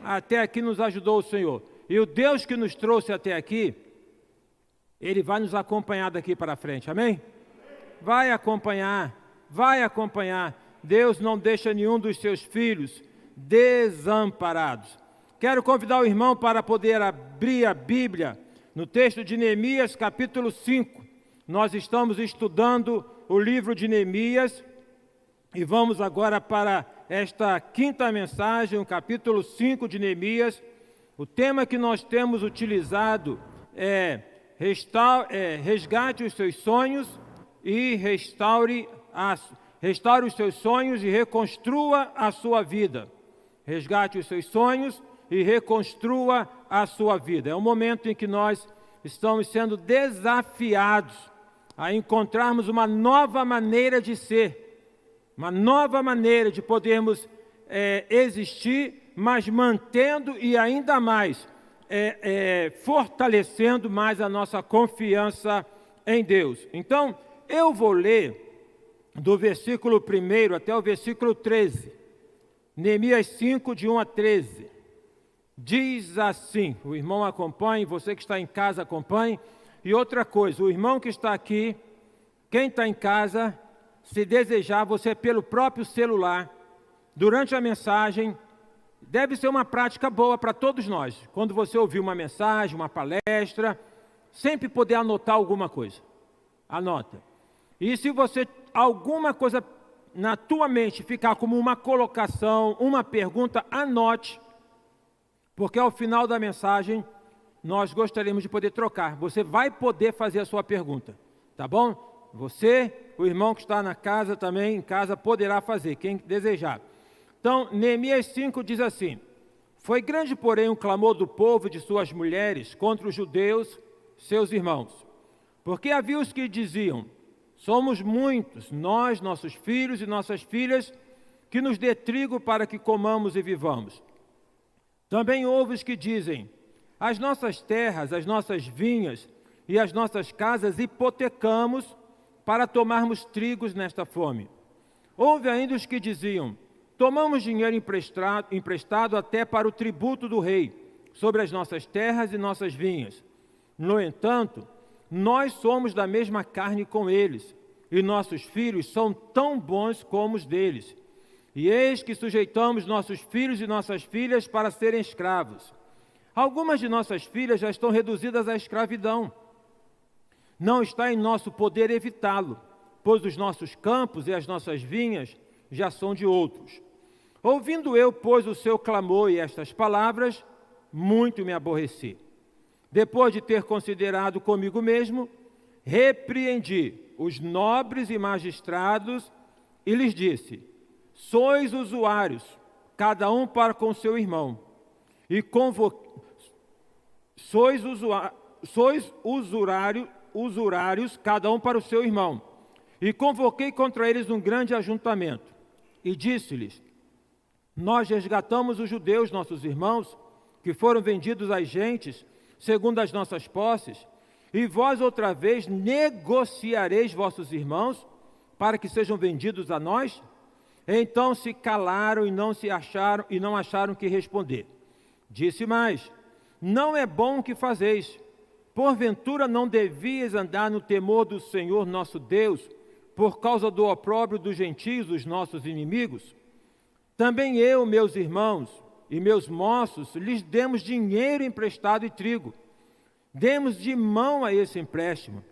Até aqui nos ajudou o Senhor. E o Deus que nos trouxe até aqui, Ele vai nos acompanhar daqui para frente, amém? Vai acompanhar, vai acompanhar. Deus não deixa nenhum dos seus filhos desamparados. Quero convidar o irmão para poder abrir a Bíblia no texto de Neemias, capítulo 5. Nós estamos estudando o livro de Neemias e vamos agora para esta quinta mensagem, o capítulo 5 de Neemias. O tema que nós temos utilizado é resgate os seus sonhos e restaure os seus sonhos e reconstrua a sua vida. Resgate os seus sonhos e reconstrua a sua vida. É um momento em que nós estamos sendo desafiados a encontrarmos uma nova maneira de ser, uma nova maneira de podermos existir, mas mantendo e ainda mais fortalecendo mais a nossa confiança em Deus. Então, eu vou ler do versículo 1 até o versículo 13. Neemias 5, de 1 a 13. Diz assim, o irmão acompanhe, você que está em casa acompanhe. E outra coisa, o irmão que está aqui, quem está em casa, se desejar, você pelo próprio celular, durante a mensagem, deve ser uma prática boa para todos nós. Quando você ouvir uma mensagem, uma palestra, sempre poder anotar alguma coisa. Anota. E se você, alguma coisa na tua mente ficar como uma colocação, uma pergunta, anote. Porque ao final da mensagem, nós gostaríamos de poder trocar. Você vai poder fazer a sua pergunta, tá bom? Você, o irmão que está na casa também, em casa, poderá fazer, quem desejar. Então, Neemias 5 diz assim: foi grande, porém, o clamor do povo e de suas mulheres contra os judeus, seus irmãos. Porque havia os que diziam: somos muitos, nós, nossos filhos e nossas filhas, que nos dê trigo para que comamos e vivamos. Também houve os que dizem: as nossas terras, as nossas vinhas e as nossas casas hipotecamos para tomarmos trigos nesta fome. Houve ainda os que diziam: tomamos dinheiro emprestado até para o tributo do rei, sobre as nossas terras e nossas vinhas. No entanto, nós somos da mesma carne com eles, e nossos filhos são tão bons como os deles. E eis que sujeitamos nossos filhos e nossas filhas para serem escravos. Algumas de nossas filhas já estão reduzidas à escravidão. Não está em nosso poder evitá-lo, pois os nossos campos e as nossas vinhas já são de outros. Ouvindo eu, pois, o seu clamor e estas palavras, muito me aborreci. Depois de ter considerado comigo mesmo, repreendi os nobres e magistrados e lhes disse: sois usuários, cada um para com seu irmão, e sois usurários, cada um para o seu irmão. E convoquei contra eles um grande ajuntamento, e disse-lhes: nós resgatamos os judeus, nossos irmãos, que foram vendidos às gentes, segundo as nossas posses, e vós outra vez negociareis vossos irmãos, para que sejam vendidos a nós? Então se calaram e não acharam que responder. Disse mais: não é bom o que fazeis. Porventura não devias andar no temor do Senhor nosso Deus, por causa do opróbrio dos gentios, os nossos inimigos? Também eu, meus irmãos e meus moços, lhes demos dinheiro emprestado e trigo. Demos de mão a esse empréstimo.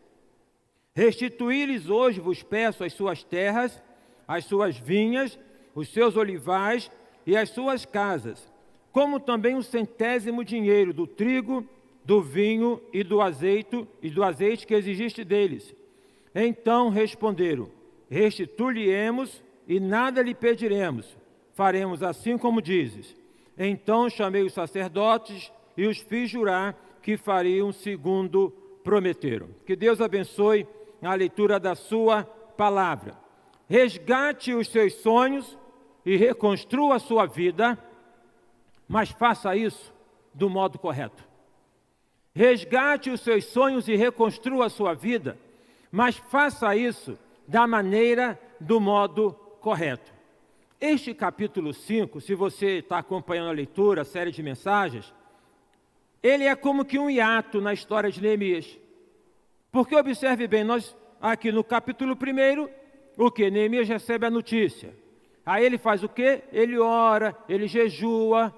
Restituí-lhes hoje, vos peço, as suas terras, as suas vinhas, os seus olivais e as suas casas, como também o 100º dinheiro do trigo, do vinho e do azeite que exigiste deles. Então responderam: restitui-lhe-emos e nada lhe pediremos. Faremos assim como dizes. Então chamei os sacerdotes e os fiz jurar que fariam segundo prometeram. Que Deus abençoe a leitura da sua palavra. Resgate os seus sonhos e reconstrua a sua vida, mas faça isso do modo correto. Resgate os seus sonhos e reconstrua a sua vida, mas faça isso do modo correto. Este capítulo 5, se você está acompanhando a leitura, a série de mensagens, ele é como que um hiato na história de Neemias. Porque observe bem, nós aqui no capítulo 1, o que? Neemias recebe a notícia. Aí ele faz o quê? Ele ora, ele jejua.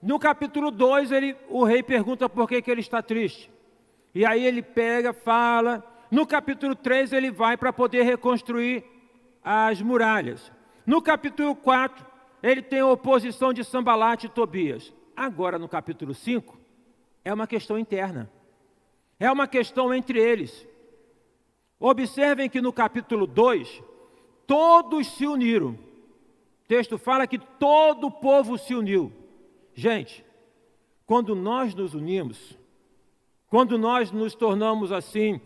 No capítulo 2, o rei pergunta por que ele está triste. E aí ele pega, fala. No capítulo 3, ele vai para poder reconstruir as muralhas. No capítulo 4, ele tem a oposição de Sambalate e Tobias. Agora, no capítulo 5, é uma questão interna. É uma questão entre eles. Observem que no capítulo 2, todos se uniram. O texto fala que todo o povo se uniu. Gente, quando nós nos unimos, quando nós nos tornamos assim,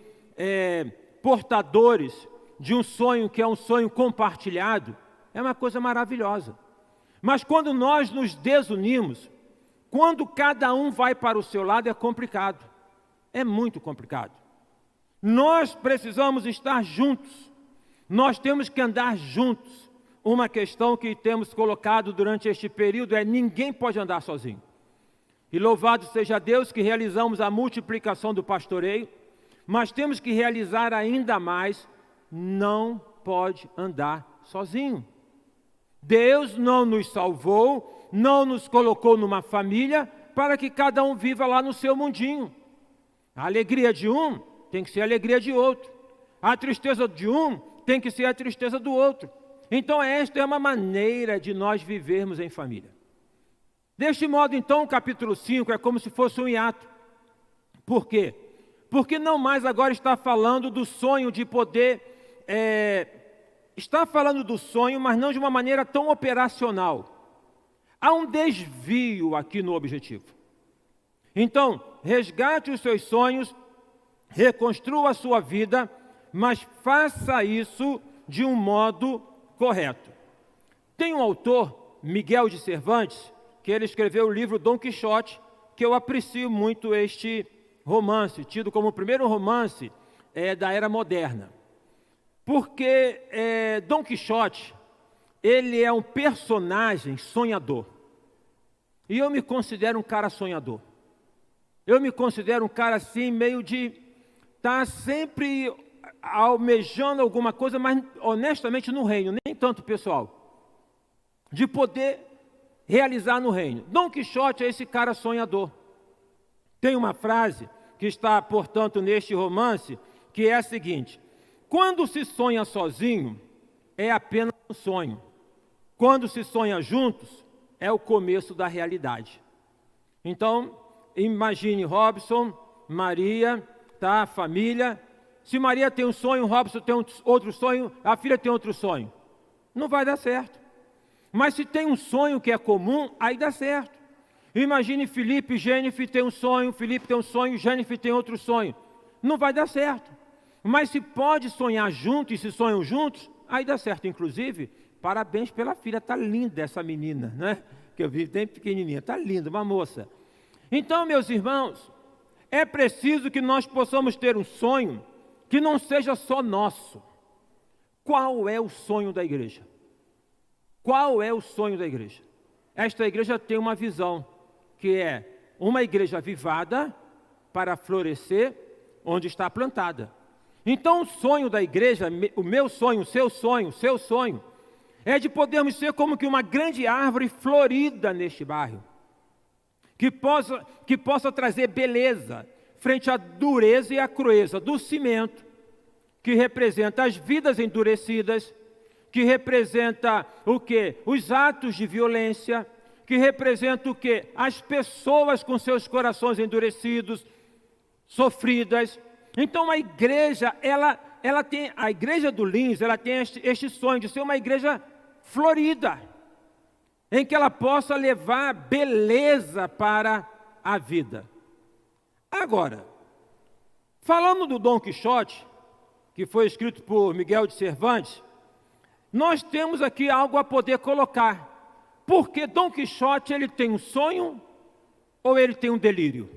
portadores de um sonho que é um sonho compartilhado, é uma coisa maravilhosa. Mas quando nós nos desunimos, quando cada um vai para o seu lado, é complicado. É muito complicado. Nós precisamos estar juntos. Nós temos que andar juntos. Uma questão que temos colocado durante este período é: ninguém pode andar sozinho. E louvado seja Deus que realizamos a multiplicação do pastoreio, mas temos que realizar ainda mais: não pode andar sozinho. Deus não nos salvou, não nos colocou numa família para que cada um viva lá no seu mundinho. A alegria de um tem que ser a alegria de outro. A tristeza de um tem que ser a tristeza do outro. Então esta é uma maneira de nós vivermos em família. Deste modo, então, o capítulo 5 é como se fosse um hiato. Por quê? Porque não mais agora está falando do sonho de poder... Está falando do sonho, mas não de uma maneira tão operacional. Há um desvio aqui no objetivo. Então, resgate os seus sonhos, reconstrua a sua vida, mas faça isso de um modo correto. Tem um autor, Miguel de Cervantes, que ele escreveu o livro Dom Quixote, que eu aprecio muito este romance, tido como o primeiro romance da era moderna. Porque Dom Quixote, ele é um personagem sonhador. E eu me considero um cara sonhador. Eu me considero um cara assim, meio de estar sempre almejando alguma coisa, mas honestamente no reino, nem tanto pessoal. De poder realizar no reino. Dom Quixote é esse cara sonhador. Tem uma frase que está, portanto, neste romance, que é a seguinte: quando se sonha sozinho, é apenas um sonho. Quando se sonha juntos, é o começo da realidade. Então, imagine Robson, Maria, tá, família. Se Maria tem um sonho, Robson tem outro sonho, a filha tem outro sonho. Não vai dar certo. Mas se tem um sonho que é comum, aí dá certo. Imagine Felipe e Jennifer tem um sonho, Felipe tem um sonho, Jennifer tem outro sonho. Não vai dar certo. Mas se pode sonhar junto e se sonham juntos, aí dá certo. Inclusive, parabéns pela filha, está linda essa menina, né? Que eu vi bem pequenininha, está linda, uma moça. Então, meus irmãos, é preciso que nós possamos ter um sonho que não seja só nosso. Qual é o sonho da igreja? Qual é o sonho da igreja? Esta igreja tem uma visão, que é uma igreja avivada para florescer onde está plantada. Então o sonho da igreja, o meu sonho, o seu sonho, é de podermos ser como que uma grande árvore florida neste bairro, que possa trazer beleza frente à dureza e à crueza do cimento, que representa as vidas endurecidas, que representa o quê? Os atos de violência, que representa o quê? As pessoas com seus corações endurecidos, sofridas. Então a igreja, ela tem, a igreja do Lins, ela tem este sonho de ser uma igreja florida, em que ela possa levar beleza para a vida. Agora, falando do Dom Quixote, que foi escrito por Miguel de Cervantes, nós temos aqui algo a poder colocar. Porque Dom Quixote, ele tem um sonho ou ele tem um delírio?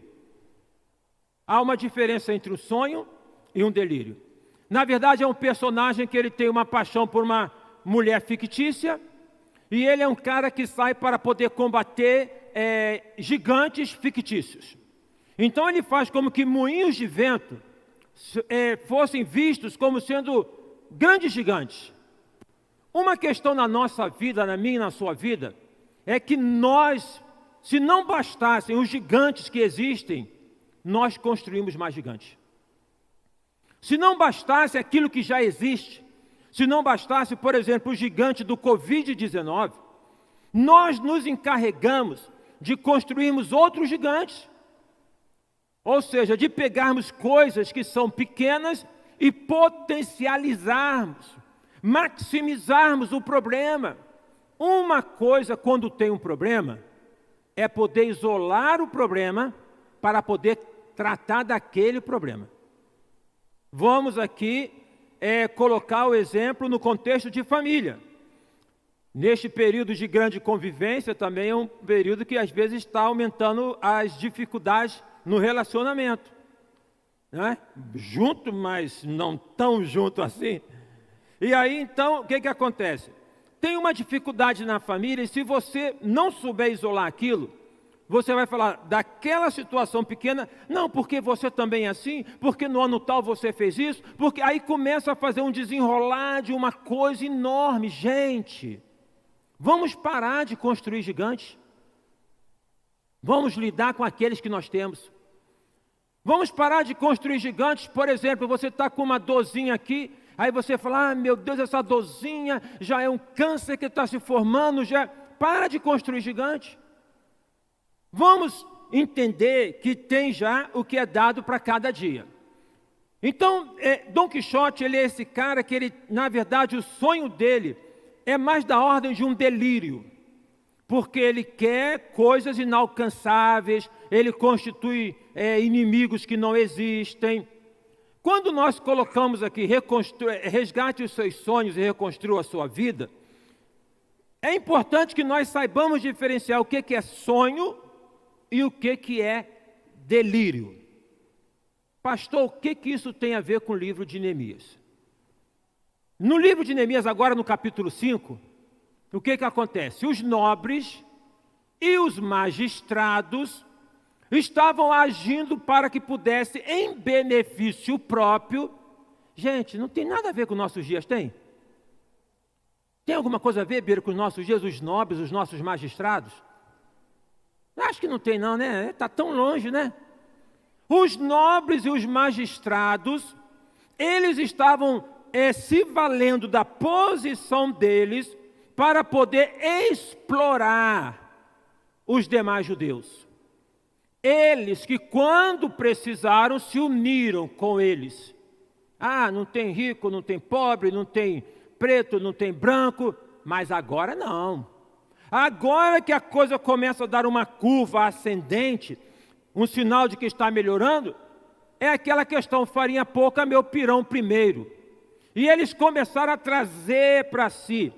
Há uma diferença entre um sonho e um delírio. Na verdade, é um personagem que ele tem uma paixão por uma mulher fictícia, E ele é um cara que sai para poder combater gigantes fictícios. Então ele faz como que moinhos de vento fossem vistos como sendo grandes gigantes. Uma questão na nossa vida, na minha e na sua vida, é que nós, se não bastassem os gigantes que existem, nós construímos mais gigantes. Se não bastasse aquilo que já existe, se não bastasse, por exemplo, o gigante do Covid-19, nós nos encarregamos de construirmos outros gigantes. Ou seja, de pegarmos coisas que são pequenas e potencializarmos, maximizarmos o problema. Uma coisa, quando tem um problema, é poder isolar o problema para poder tratar daquele problema. Vamos aqui colocar o exemplo no contexto de família. Neste período de grande convivência, também é um período que às vezes está aumentando as dificuldades no relacionamento. Né? Junto, mas não tão junto assim. E aí, então, o que acontece? Tem uma dificuldade na família e se você não souber isolar aquilo, você vai falar daquela situação pequena, não, porque você também é assim, porque no ano tal você fez isso, porque aí começa a fazer um desenrolar de uma coisa enorme. Gente, vamos parar de construir gigantes. Vamos lidar com aqueles que nós temos. Vamos parar de construir gigantes. Por exemplo, você está com uma dorzinha aqui, aí você fala, meu Deus, essa dorzinha já é um câncer que está se formando, já. Para de construir gigantes. Vamos entender que tem já o que é dado para cada dia. Então, Dom Quixote, ele é esse cara que ele, na verdade, o sonho dele é mais da ordem de um delírio. Porque ele quer coisas inalcançáveis, ele constitui inimigos que não existem. Quando nós colocamos aqui, resgate os seus sonhos e reconstrua a sua vida, é importante que nós saibamos diferenciar o que é sonho e o que é delírio. Pastor, o que isso tem a ver com o livro de Neemias? No livro de Neemias, agora no capítulo 5, o que acontece? Os nobres e os magistrados estavam agindo para que pudesse, em benefício próprio. Gente, não tem nada a ver com os nossos dias, tem? Tem alguma coisa a ver, Bira, com os nossos dias, os nobres, os nossos magistrados? Acho que não tem não, né? Está tão longe, né? Os nobres e os magistrados, eles estavam se valendo da posição deles para poder explorar os demais judeus. Eles que quando precisaram se uniram com eles. Ah, não tem rico, não tem pobre, não tem preto, não tem branco, mas agora não. Agora que a coisa começa a dar uma curva ascendente, um sinal de que está melhorando, é aquela questão, farinha pouca, meu pirão primeiro. E eles começaram a trazer para si,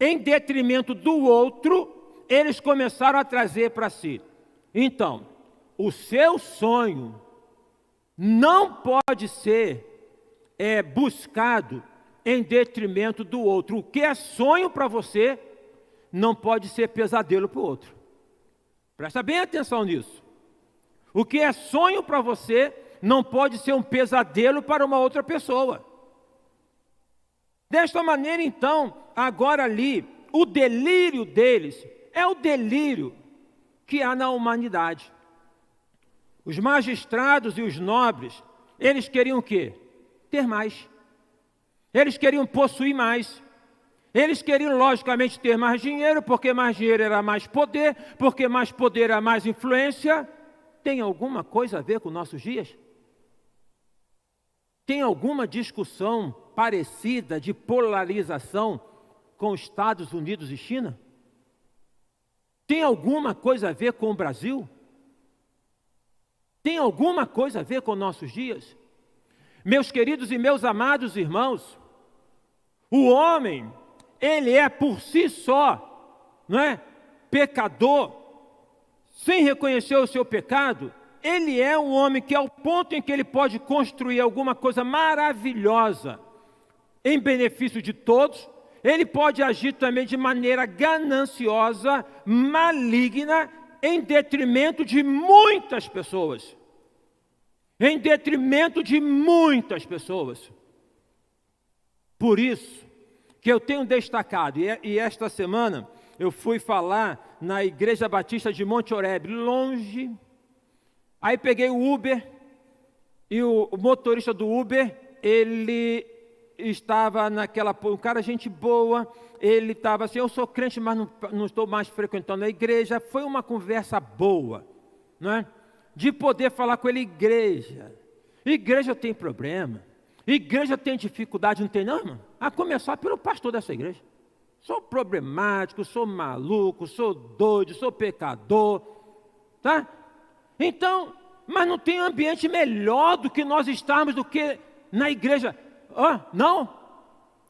em detrimento do outro, eles começaram a trazer para si. Então, o seu sonho não pode ser buscado em detrimento do outro. O que é sonho para você não pode ser pesadelo para o outro. Presta bem atenção nisso. O que é sonho para você não pode ser um pesadelo para uma outra pessoa. Desta maneira, então, agora ali, o delírio deles é o delírio que há na humanidade. Os magistrados e os nobres, eles queriam o quê? Ter mais. Eles queriam possuir mais. Eles queriam, logicamente, ter mais dinheiro, porque mais dinheiro era mais poder, porque mais poder era mais influência. Tem alguma coisa a ver com nossos dias? Tem alguma discussão parecida de polarização com os Estados Unidos e China? Tem alguma coisa a ver com o Brasil? Tem alguma coisa a ver com nossos dias? Meus queridos e meus amados irmãos, o homem, ele é por si só, não é? Pecador, sem reconhecer o seu pecado, ele é um homem que ao ponto em que ele pode construir alguma coisa maravilhosa em benefício de todos, ele pode agir também de maneira gananciosa, maligna, em detrimento de muitas pessoas. Em detrimento de muitas pessoas. Por isso que eu tenho destacado, e esta semana eu fui falar na Igreja Batista de Monte Oreb, longe. Aí peguei o Uber, e o motorista do Uber, ele estava um cara gente boa, ele estava assim, eu sou crente, mas não estou mais frequentando a igreja. Foi uma conversa boa, não é? De poder falar com ele, igreja tem problema, igreja tem dificuldade, não tem não, irmão? A começar pelo pastor dessa igreja. Sou problemático, sou maluco, sou doido, sou pecador, tá? Então, mas não tem ambiente melhor do que nós estarmos do que na igreja. Não?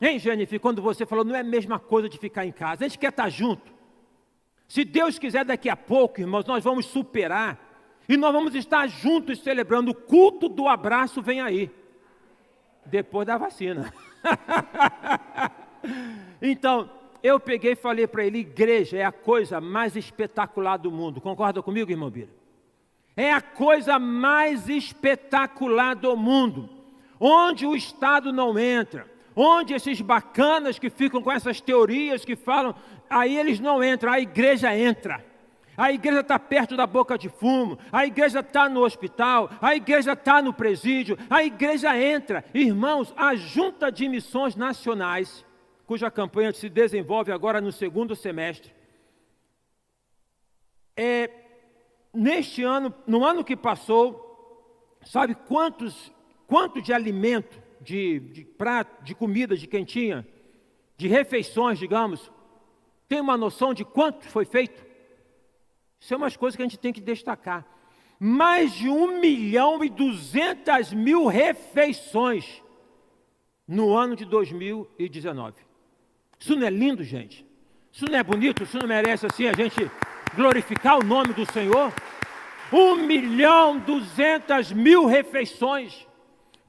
Hein, Jennifer, quando você falou, não é a mesma coisa de ficar em casa, a gente quer estar junto. Se Deus quiser, daqui a pouco, irmãos, nós vamos superar, e nós vamos estar juntos celebrando. O culto do abraço vem aí, depois da vacina. Então, eu peguei e falei para ele, igreja é a coisa mais espetacular do mundo. Concorda comigo, irmão Bira? É a coisa mais espetacular do mundo. Onde o Estado não entra, onde esses bacanas que ficam com essas teorias que falam, aí eles não entram, a igreja entra. A igreja está perto da boca de fumo, a igreja está no hospital, a igreja está no presídio, a igreja entra. Irmãos, a Junta de Missões Nacionais, cuja campanha se desenvolve agora no segundo semestre, neste ano, no ano que passou, sabe quanto de alimento, de prato, de comida, de quentinha, de refeições, digamos, tem uma noção de quanto foi feito? Isso é umas coisas que a gente tem que destacar. Mais de 1.200.000 refeições no ano de 2019. Isso não é lindo, gente? Isso não é bonito? Isso não merece assim a gente glorificar o nome do Senhor? 1.200.000 refeições.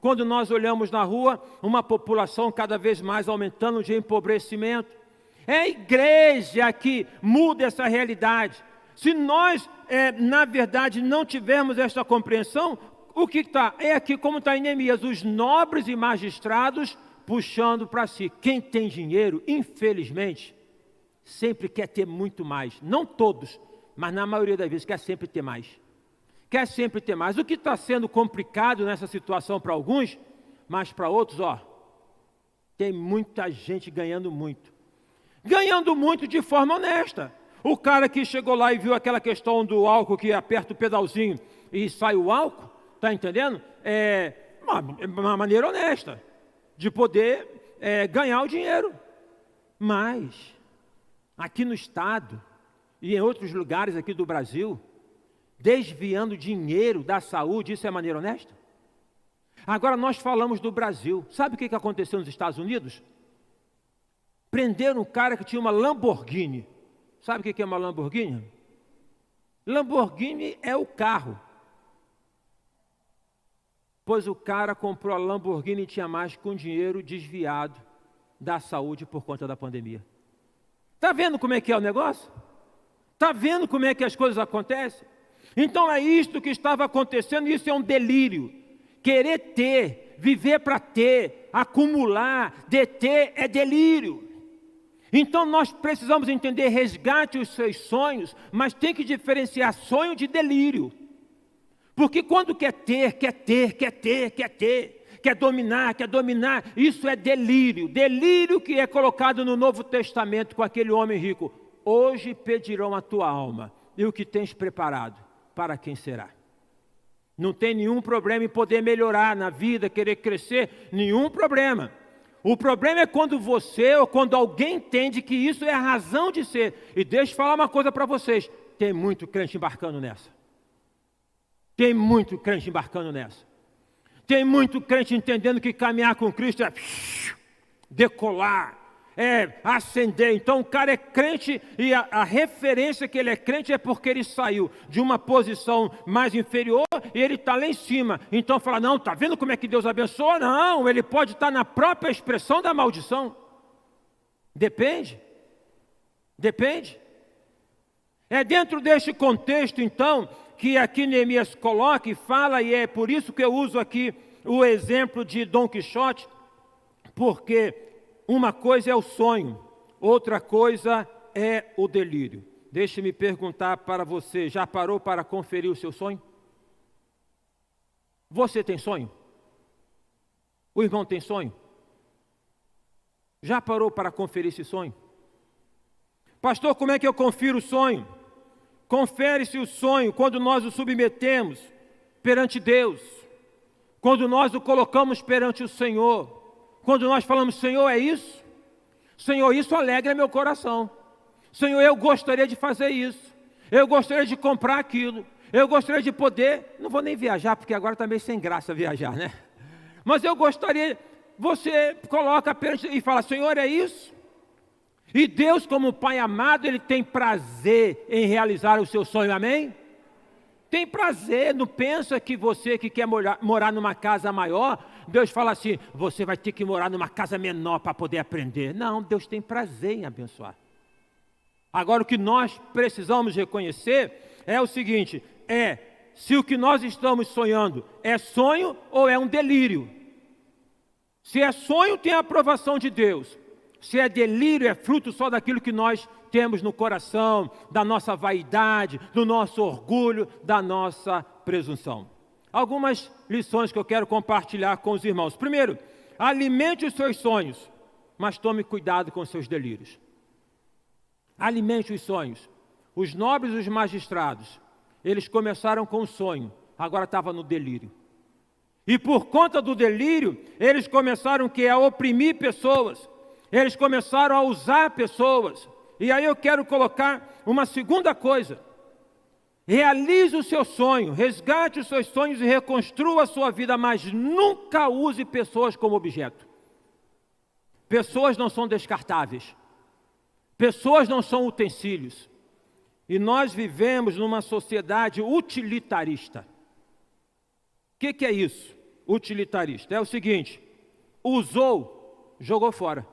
Quando nós olhamos na rua, uma população cada vez mais aumentando de empobrecimento. É a igreja que muda essa realidade. Se nós, na verdade, não tivermos essa compreensão, o que está? É aqui como está em Neemias, os nobres e magistrados puxando para si. Quem tem dinheiro, infelizmente, sempre quer ter muito mais. Não todos, mas na maioria das vezes quer sempre ter mais. Quer sempre ter mais. O que está sendo complicado nessa situação para alguns, mas para outros, tem muita gente ganhando muito. Ganhando muito de forma honesta. O cara que chegou lá e viu aquela questão do álcool, que aperta o pedalzinho e sai o álcool, está entendendo? É uma maneira honesta de poder ganhar o dinheiro. Mas, aqui no estado e em outros lugares aqui do Brasil, desviando dinheiro da saúde, isso é maneira honesta? Agora nós falamos do Brasil. Sabe o que aconteceu nos Estados Unidos? Prenderam um cara que tinha uma Lamborghini. Sabe o que é uma Lamborghini? Lamborghini é o carro. Pois o cara comprou a Lamborghini e tinha mais com dinheiro desviado da saúde por conta da pandemia. Está vendo como é que é o negócio? Está vendo como é que as coisas acontecem? Então é isto que estava acontecendo, isso é um delírio. Querer ter, viver para ter, acumular, deter é delírio. Então nós precisamos entender, resgate os seus sonhos, mas tem que diferenciar sonho de delírio. Porque quando quer dominar, isso é delírio. Delírio que é colocado no Novo Testamento com aquele homem rico. Hoje pedirão a tua alma, e o que tens preparado, para quem será? Não tem nenhum problema em poder melhorar na vida, querer crescer, nenhum problema. O problema é quando você ou quando alguém entende que isso é a razão de ser. E deixa eu falar uma coisa para vocês, tem muito crente embarcando nessa. Tem muito crente embarcando nessa. Tem muito crente entendendo que caminhar com Cristo é decolar, é ascender. Então o cara é crente e a referência que ele é crente é porque ele saiu de uma posição mais inferior e ele está lá em cima. Então fala, não, está vendo como é que Deus abençoa? Não, ele pode estar na própria expressão da maldição. Depende. É dentro deste contexto, então, que aqui Neemias coloca e fala, e é por isso que eu uso aqui o exemplo de Dom Quixote, porque uma coisa é o sonho, outra coisa é o delírio. Deixe-me perguntar para você, já parou para conferir o seu sonho? Você tem sonho? O irmão tem sonho? Já parou para conferir esse sonho? Pastor, como é que eu confiro o sonho? Confere-se o sonho quando nós o submetemos perante Deus, quando nós o colocamos perante o Senhor, quando nós falamos, Senhor, é isso? Senhor, isso alegra meu coração. Senhor, eu gostaria de fazer isso, eu gostaria de comprar aquilo, eu gostaria de poder, não vou nem viajar, porque agora está meio sem graça viajar, né? Mas eu gostaria, você coloca perante e fala, Senhor, é isso? E Deus, como Pai amado, Ele tem prazer em realizar o seu sonho, amém? Tem prazer, não pensa que você que quer morar numa casa maior, Deus fala assim, você vai ter que morar numa casa menor para poder aprender. Não, Deus tem prazer em abençoar. Agora o que nós precisamos reconhecer é o seguinte, se o que nós estamos sonhando é sonho ou é um delírio. Se é sonho, tem a aprovação de Deus. Se é delírio, é fruto só daquilo que nós temos no coração, da nossa vaidade, do nosso orgulho, da nossa presunção. Algumas lições que eu quero compartilhar com os irmãos. Primeiro, alimente os seus sonhos, mas tome cuidado com os seus delírios. Alimente os sonhos. Os nobres e os magistrados, eles começaram com o sonho, agora estava no delírio. E por conta do delírio, eles começaram a oprimir pessoas. Eles começaram a usar pessoas. E aí eu quero colocar uma segunda coisa. Realize o seu sonho, resgate os seus sonhos e reconstrua a sua vida, mas nunca use pessoas como objeto. Pessoas não são descartáveis. Pessoas não são utensílios. E nós vivemos numa sociedade utilitarista. O que é isso? Utilitarista. É o seguinte, usou, jogou fora.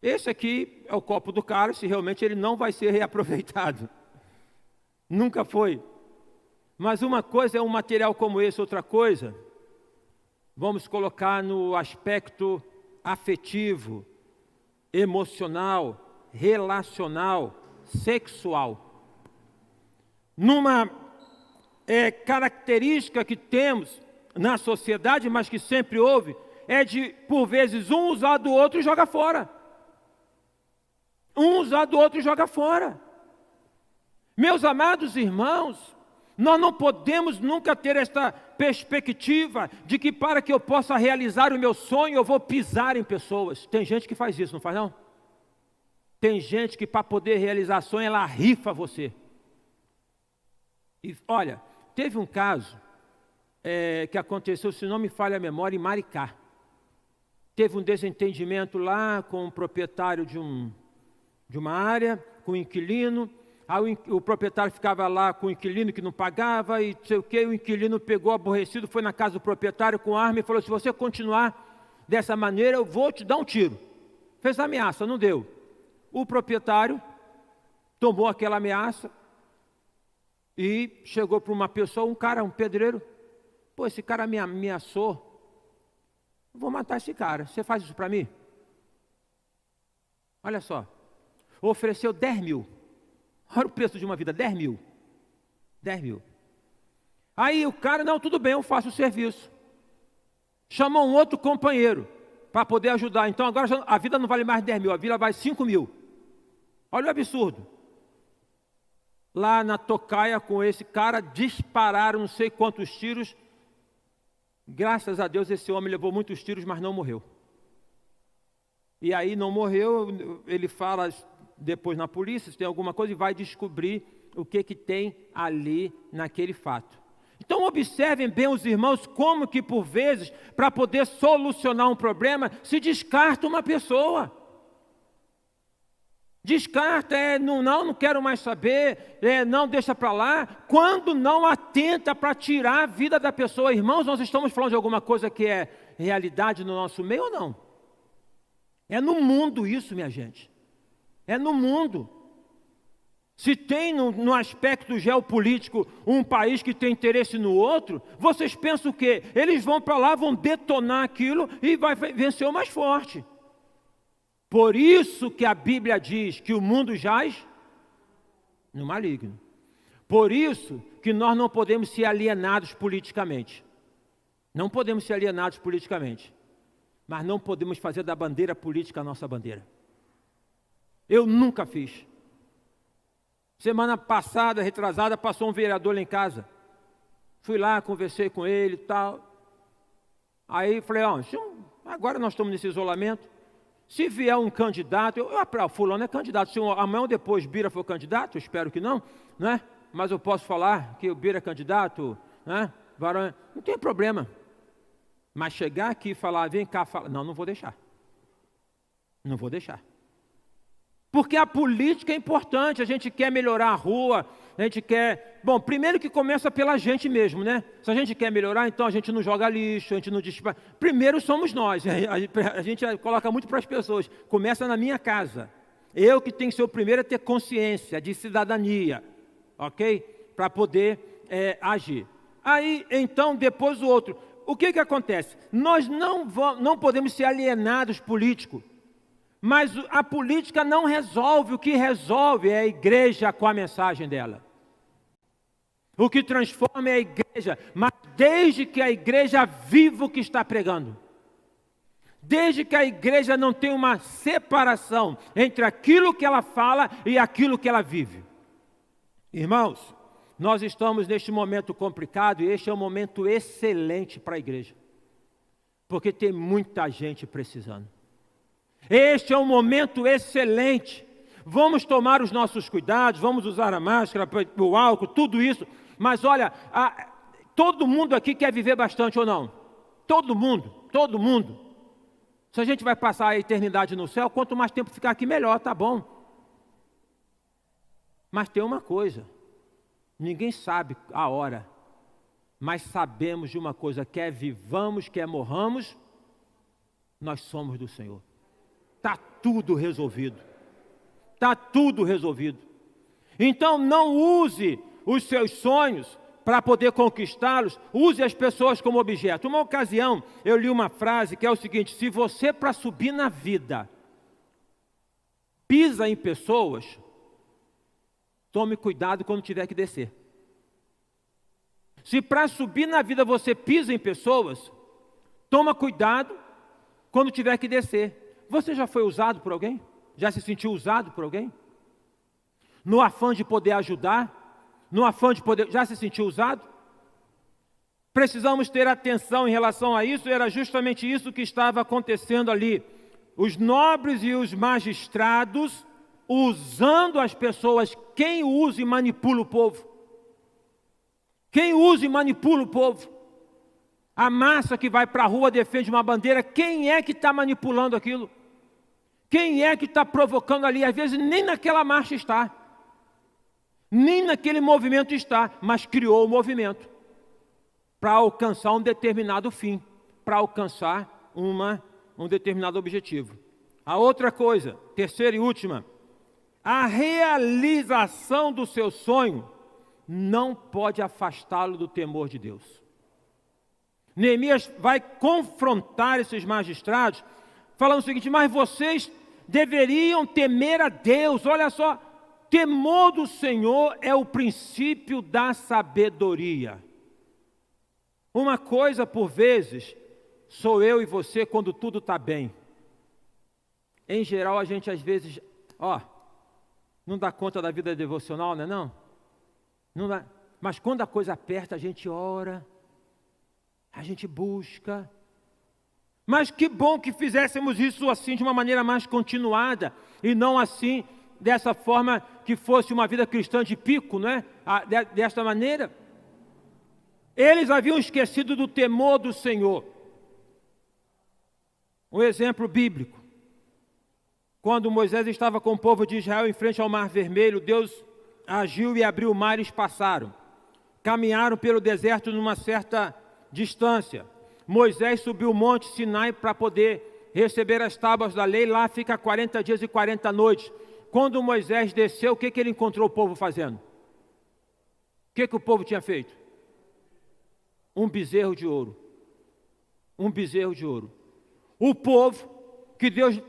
Esse aqui é o copo do cara, se realmente ele não vai ser reaproveitado. Nunca foi. Mas uma coisa é um material como esse, outra coisa, vamos colocar no aspecto afetivo, emocional, relacional, sexual. Numa característica que temos na sociedade, mas que sempre houve, é de, por vezes, um usar do outro e joga fora. Um usar do outro e joga fora. Meus amados irmãos, nós não podemos nunca ter esta perspectiva de que para que eu possa realizar o meu sonho, eu vou pisar em pessoas. Tem gente que faz isso, não faz não? Tem gente que para poder realizar sonho, ela rifa você. E olha, teve um caso que aconteceu, se não me falha a memória, em Maricá. Teve um desentendimento lá com o proprietário de uma área, com o inquilino. Aí o proprietário ficava lá com o inquilino que não pagava e não sei o que, o inquilino pegou aborrecido, foi na casa do proprietário com arma e falou, se você continuar dessa maneira, eu vou te dar um tiro. Fez ameaça, não deu. O proprietário tomou aquela ameaça e chegou para uma pessoa, um cara, um pedreiro, pô, esse cara me ameaçou, eu vou matar esse cara, você faz isso para mim? Olha só, ofereceu 10 mil. Olha o preço de uma vida, 10 mil. 10 mil. Aí o cara, não, tudo bem, eu faço o serviço. Chamou um outro companheiro para poder ajudar. Então agora a vida não vale mais 10 mil, a vida vale 5 mil. Olha o absurdo. Lá na tocaia com esse cara, dispararam não sei quantos tiros. Graças a Deus esse homem levou muitos tiros, mas não morreu. E aí não morreu, ele fala depois na polícia, se tem alguma coisa, e vai descobrir o que tem ali naquele fato. Então observem bem os irmãos, como que por vezes, para poder solucionar um problema, se descarta uma pessoa. Descarta, não quero mais saber, não deixa para lá, quando não atenta para tirar a vida da pessoa. Irmãos, nós estamos falando de alguma coisa que é realidade no nosso meio ou não? É no mundo isso, minha gente. É no mundo. Se tem no aspecto geopolítico um país que tem interesse no outro, vocês pensam o quê? Eles vão para lá, vão detonar aquilo e vai vencer o mais forte. Por isso que a Bíblia diz que o mundo jaz no maligno. Por isso que nós não podemos ser alienados politicamente. Não podemos ser alienados politicamente. Mas não podemos fazer da bandeira política a nossa bandeira. Eu nunca fiz. Semana passada, retrasada, passou um vereador lá em casa. Fui lá, conversei com ele e tal. Aí falei, agora nós estamos nesse isolamento. Se vier um candidato, fulano é candidato. Se amanhã ou depois Bira for candidato, eu espero que não, né? Mas eu posso falar que o Bira é candidato, né? Varão, não tem problema. Mas chegar aqui e falar, vem cá, fala, não vou deixar. Não vou deixar. Porque a política é importante, a gente quer melhorar a rua, a gente quer... Bom, primeiro que começa pela gente mesmo, né? Se a gente quer melhorar, então a gente não joga lixo, a gente não dispara. Primeiro somos nós, a gente coloca muito para as pessoas. Começa na minha casa. Eu que tenho que ser o primeiro a ter consciência de cidadania, ok? Para poder agir. Aí, então, depois o outro. O que acontece? Nós não podemos ser alienados políticos. Mas a política não resolve, o que resolve é a igreja com a mensagem dela. O que transforma é a igreja, mas desde que a igreja viva o que está pregando. Desde que a igreja não tem uma separação entre aquilo que ela fala e aquilo que ela vive. Irmãos, nós estamos neste momento complicado e este é um momento excelente para a igreja. Porque tem muita gente precisando. Este é um momento excelente. Vamos tomar os nossos cuidados, vamos usar a máscara, o álcool, tudo isso. Mas olha, todo mundo aqui quer viver bastante ou não? Todo mundo, todo mundo. Se a gente vai passar a eternidade no céu, quanto mais tempo ficar aqui, melhor, tá bom. Mas tem uma coisa, ninguém sabe a hora, mas sabemos de uma coisa, quer vivamos, quer morramos, nós somos do Senhor. Está tudo resolvido. Está tudo resolvido. Então não use os seus sonhos para poder conquistá-los, use as pessoas como objeto. Uma ocasião eu li uma frase que é o seguinte: se você para subir na vida pisa em pessoas, tome cuidado quando tiver que descer. Se para subir na vida você pisa em pessoas, toma cuidado quando tiver que descer. Você já foi usado por alguém? Já se sentiu usado por alguém? No afã de poder ajudar? No afã de poder... Já se sentiu usado? Precisamos ter atenção em relação a isso. Era justamente isso que estava acontecendo ali. Os nobres e os magistrados usando as pessoas. Quem usa e manipula o povo? Quem usa e manipula o povo? A massa que vai para a rua defende uma bandeira. Quem é que está manipulando aquilo? Quem é que está provocando ali? Às vezes nem naquela marcha está. Nem naquele movimento está. Mas criou o movimento. Para alcançar um determinado fim. Para alcançar um determinado objetivo. A outra coisa, terceira e última. A realização do seu sonho não pode afastá-lo do temor de Deus. Neemias vai confrontar esses magistrados, falando o seguinte: mas vocês deveriam temer a Deus. Olha só, temor do Senhor é o princípio da sabedoria. Uma coisa por vezes, sou eu e você quando tudo está bem. Em geral a gente às vezes, não dá conta da vida devocional, não é não? Não dá. Mas quando a coisa aperta, a gente ora, a gente busca. Mas que bom que fizéssemos isso assim de uma maneira mais continuada e não assim, dessa forma que fosse uma vida cristã de pico, não é? Desta maneira. Eles haviam esquecido do temor do Senhor. Um exemplo bíblico. Quando Moisés estava com o povo de Israel em frente ao Mar Vermelho, Deus agiu e abriu o mar e eles passaram. Caminharam pelo deserto numa certa distância. Moisés subiu o monte Sinai para poder receber as tábuas da lei, lá fica 40 dias e 40 noites. Quando Moisés desceu, o que ele encontrou o povo fazendo? O que o povo tinha feito? Um bezerro de ouro. Um bezerro de ouro. O povo que Deus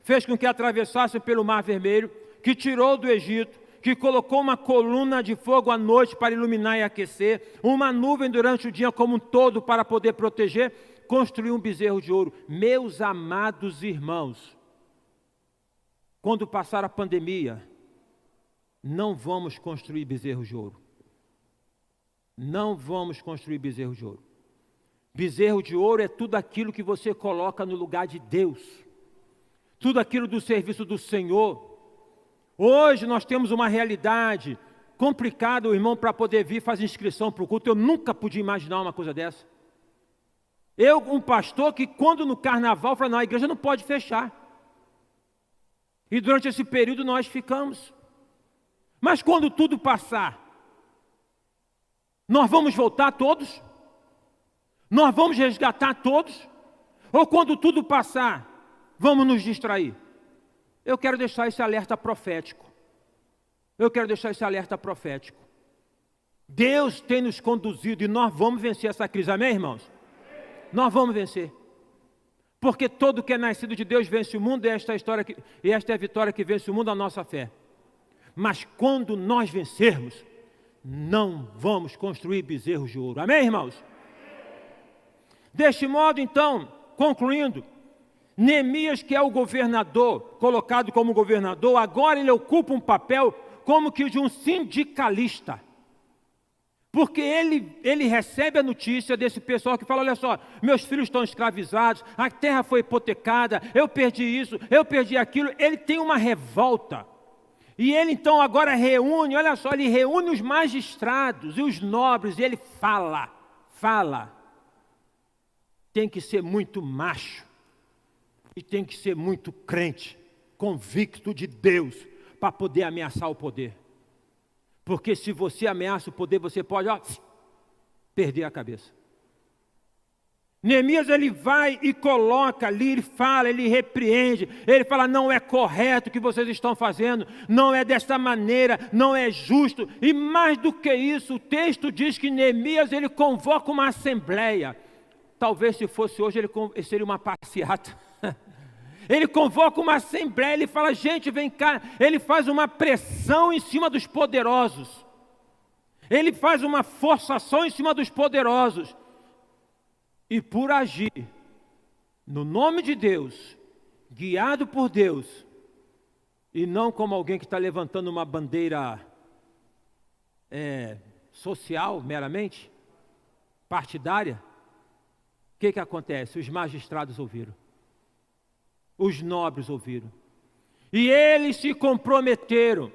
fez com que atravessasse pelo Mar Vermelho, que tirou do Egito, que colocou uma coluna de fogo à noite para iluminar e aquecer, uma nuvem durante o dia como um todo para poder proteger, construiu um bezerro de ouro. Meus amados irmãos, quando passar a pandemia, não vamos construir bezerros de ouro. Não vamos construir bezerro de ouro. Bezerro de ouro é tudo aquilo que você coloca no lugar de Deus. Tudo aquilo do serviço do Senhor. Hoje nós temos uma realidade complicada, o irmão, para poder vir fazer inscrição para o culto. Eu nunca podia imaginar uma coisa dessa. Eu, um pastor, que quando no carnaval, falei, não, a igreja não pode fechar. E durante esse período nós ficamos. Mas quando tudo passar, nós vamos voltar todos? Nós vamos resgatar todos? Ou quando tudo passar, vamos nos distrair? Eu quero deixar esse alerta profético. Eu quero deixar esse alerta profético. Deus tem nos conduzido e nós vamos vencer essa crise. Amém, irmãos? Nós vamos vencer. Porque todo que é nascido de Deus vence o mundo, e esta é a vitória que vence o mundo, a nossa fé. Mas quando nós vencermos, não vamos construir bezerros de ouro. Amém, irmãos? Deste modo, então, concluindo, Neemias, que é o governador, colocado como governador, agora ele ocupa um papel como que de um sindicalista. Porque ele recebe a notícia desse pessoal que fala, olha só, meus filhos estão escravizados, a terra foi hipotecada, eu perdi isso, eu perdi aquilo. Ele tem uma revolta. E ele então agora reúne, olha só, ele reúne os magistrados e os nobres, e ele fala. Tem que ser muito macho, e tem que ser muito crente, convicto de Deus, para poder ameaçar o poder. Porque se você ameaça o poder, você pode perder a cabeça. Neemias, ele vai e coloca ali, ele fala, ele repreende, ele fala, não é correto o que vocês estão fazendo, não é desta maneira, não é justo. E mais do que isso, o texto diz que Neemias, ele convoca uma assembleia. Talvez se fosse hoje, ele seria uma passeata. Ele convoca uma assembleia, ele fala, gente, vem cá. Ele faz uma pressão em cima dos poderosos. Ele faz uma forçação em cima dos poderosos. E por agir no nome de Deus, guiado por Deus, e não como alguém que está levantando uma bandeira social meramente, partidária, o que acontece? Os magistrados ouviram. Os nobres ouviram. E eles se comprometeram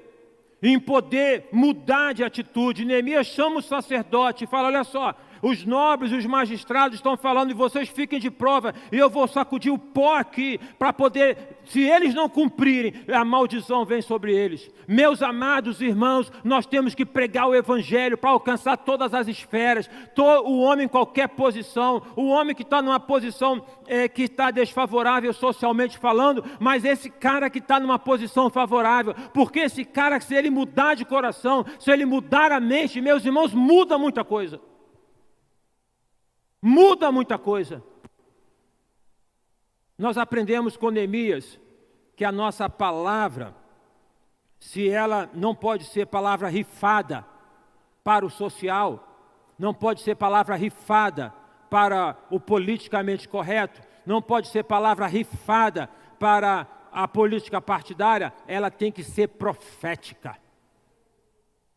em poder mudar de atitude. Neemias chama o sacerdote e fala, olha só, os nobres, os magistrados estão falando e vocês fiquem de prova, e eu vou sacudir o pó aqui, para poder, se eles não cumprirem, a maldição vem sobre eles. Meus amados irmãos, nós temos que pregar o evangelho para alcançar todas as esferas, o homem em qualquer posição, o homem que está numa posição que está desfavorável socialmente falando, mas esse cara que está numa posição favorável, porque esse cara, se ele mudar de coração, se ele mudar a mente, meus irmãos, muda muita coisa. Muda muita coisa. Nós aprendemos com Neemias que a nossa palavra, se ela não pode ser palavra rifada para o social, não pode ser palavra rifada para o politicamente correto, não pode ser palavra rifada para a política partidária, ela tem que ser profética.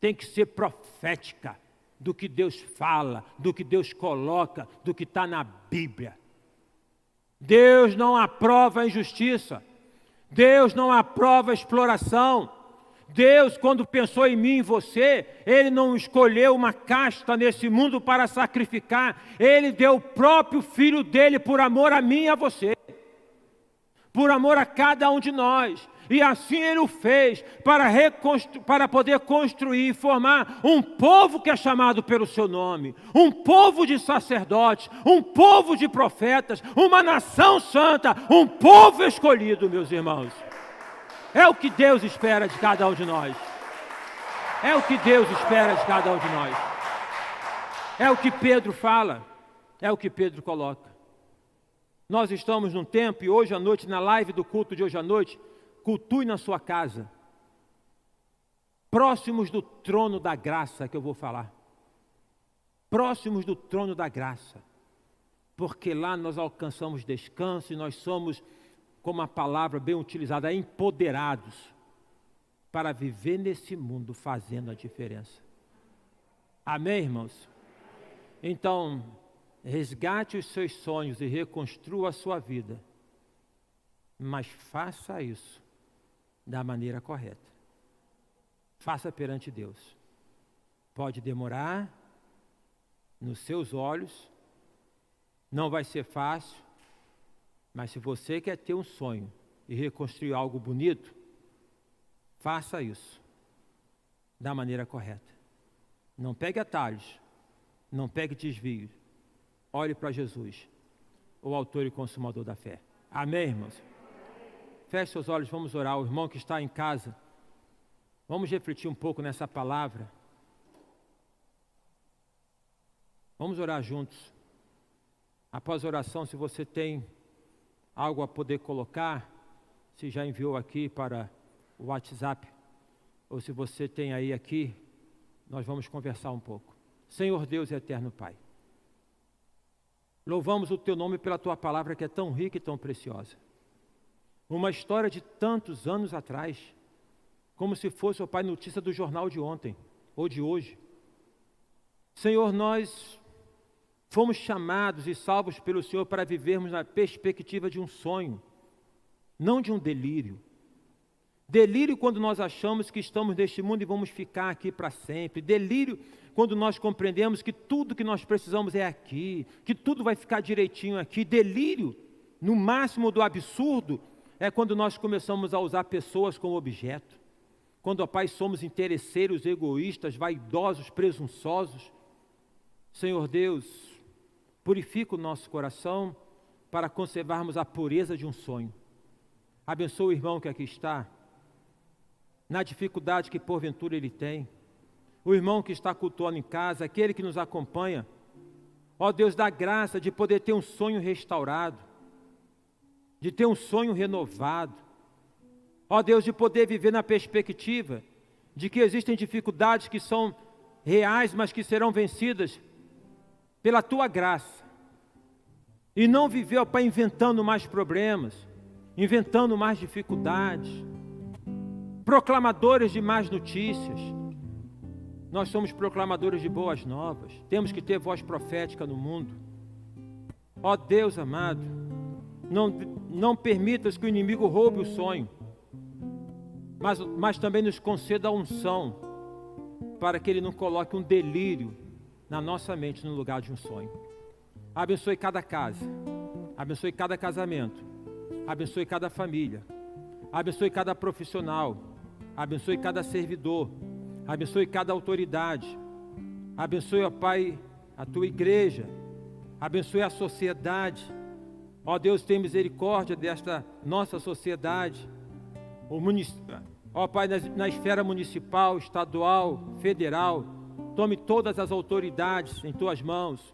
Tem que ser profética. Do que Deus fala, do que Deus coloca, do que está na Bíblia. Deus não aprova a injustiça. Deus não aprova a exploração. Deus, quando pensou em mim e em você, Ele não escolheu uma casta nesse mundo para sacrificar. Ele deu o próprio Filho dele por amor a mim e a você. Por amor a cada um de nós. E assim Ele o fez para poder construir e formar um povo que é chamado pelo seu nome, um povo de sacerdotes, um povo de profetas, uma nação santa, um povo escolhido, meus irmãos. É o que Deus espera de cada um de nós. É o que Deus espera de cada um de nós. É o que Pedro fala, é o que Pedro coloca. Nós estamos num tempo, e hoje à noite, na live do culto de hoje à noite, cultue na sua casa, próximos do trono da graça que eu vou falar. Próximos do trono da graça, porque lá nós alcançamos descanso e nós somos, como a palavra bem utilizada, empoderados para viver nesse mundo fazendo a diferença. Amém, irmãos? Então, resgate os seus sonhos e reconstrua a sua vida, mas faça isso da maneira correta. Faça perante Deus. Pode demorar, nos seus olhos, não vai ser fácil, mas se você quer ter um sonho e reconstruir algo bonito, faça isso da maneira correta. Não pegue atalhos, não pegue desvios. Olhe para Jesus, o autor e consumador da fé. Amém, irmãos? Feche seus olhos, vamos orar. O irmão que está em casa, vamos refletir um pouco nessa palavra. Vamos orar juntos. Após a oração, se você tem algo a poder colocar, se já enviou aqui para o WhatsApp, ou se você tem aí aqui, nós vamos conversar um pouco. Senhor Deus e eterno Pai, louvamos o Teu nome pela Tua palavra que é tão rica e tão preciosa. Uma história de tantos anos atrás, como se fosse, ó Pai, notícia do jornal de ontem, ou de hoje. Senhor, nós fomos chamados e salvos pelo Senhor para vivermos na perspectiva de um sonho, não de um delírio. Delírio quando nós achamos que estamos neste mundo e vamos ficar aqui para sempre. Delírio quando nós compreendemos que tudo que nós precisamos é aqui, que tudo vai ficar direitinho aqui. Delírio, no máximo do absurdo, é quando nós começamos a usar pessoas como objeto. Quando, ó Pai, somos interesseiros, egoístas, vaidosos, presunçosos. Senhor Deus, purifica o nosso coração para conservarmos a pureza de um sonho. Abençoa o irmão que aqui está, na dificuldade que porventura ele tem. O irmão que está cultuando em casa, aquele que nos acompanha. Ó Deus, dá graça de poder ter um sonho restaurado, de ter um sonho renovado. Ó Deus, de poder viver na perspectiva de que existem dificuldades que são reais, mas que serão vencidas pela Tua graça. E não viver, ó Pai, inventando mais problemas, inventando mais dificuldades, proclamadores de más notícias. Nós somos proclamadores de boas novas. Temos que ter voz profética no mundo. Ó Deus amado, não permitas que o inimigo roube o sonho, mas também nos conceda a unção, para que ele não coloque um delírio na nossa mente no lugar de um sonho. Abençoe cada casa, abençoe cada casamento, abençoe cada família, abençoe cada profissional, abençoe cada servidor, abençoe cada autoridade, abençoe, ó Pai, a Tua igreja, abençoe a sociedade. Ó Deus, tem misericórdia desta nossa sociedade, ó Pai, na esfera municipal, estadual, federal, tome todas as autoridades em Tuas mãos.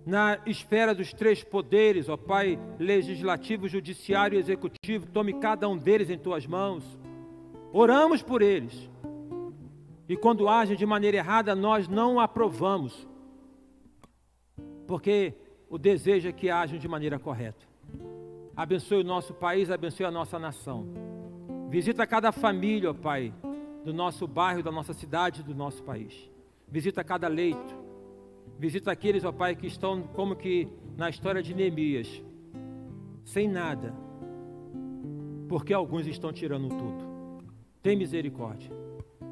Na esfera dos três poderes, ó Pai, legislativo, judiciário e executivo, tome cada um deles em Tuas mãos. Oramos por eles. E quando agem de maneira errada, nós não aprovamos, porque o desejo é que ajam de maneira correta. Abençoe o nosso país, abençoe a nossa nação. Visita cada família, ó Pai, do nosso bairro, da nossa cidade, do nosso país. Visita cada leito. Visita aqueles, ó Pai, que estão como que na história de Neemias, sem nada, porque alguns estão tirando tudo. Tem misericórdia.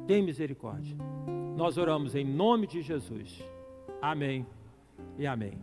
Tem misericórdia. Nós oramos em nome de Jesus. Amém e amém.